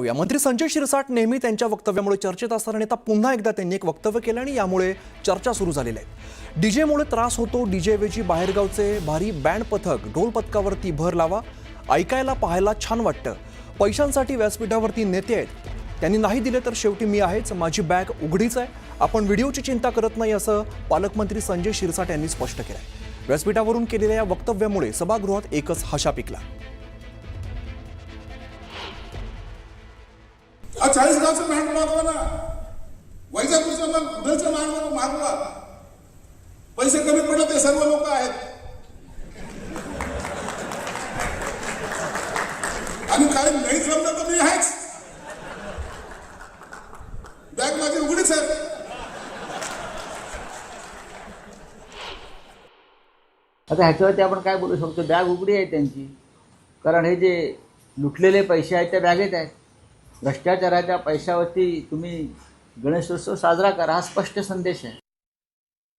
पाहूया। मंत्री संजय शिरसाट नेहमी त्यांच्या वक्तव्यामुळे चर्चेत असणारा नेता पुन्हा एकदा त्यांनी एक वक्तव्य केलं आणि यामुळे चर्चा सुरू झालेली आहे। डीजेमुळे त्रास होतो, डीजेऐवजी बाहेरगावचे भारी बँड पथक ढोल पथकावरती भर लावा, ऐकायला पाहायला छान वाटतं। पैशांसाठी व्यासपीठावरती नेते आहेत, त्यांनी नाही दिले तर शेवटी मी आहेच, माझी बॅग उघडीच आहे। आपण व्हिडिओची चिंता करत नाही असं पालकमंत्री संजय शिरसाट यांनी स्पष्ट केलंय। व्यासपीठावरून केलेल्या या वक्तव्यामुळे सभागृहात एकच हशा पिकला। 40 गावचं बँड मागवा ना, वैजापूरचं मग उधरचं मागवा, पैसे कमी पडले ते सर्व लोक आहेत आणि काय नाही जमलं तर मी आहेच, बॅग माझी उघडीच आहे। आता ह्याच्यावरती आपण काय बोलू शकतो? बॅग उघडी आहे त्यांची, कारण हे जे लुटलेले पैसे आहेत त्या बॅगेत आहेत। भ्रष्टाचाराच्या पैशावरती तुम्ही गणेशोत्सव साजरा करा, हा स्पष्ट संदेश आहे।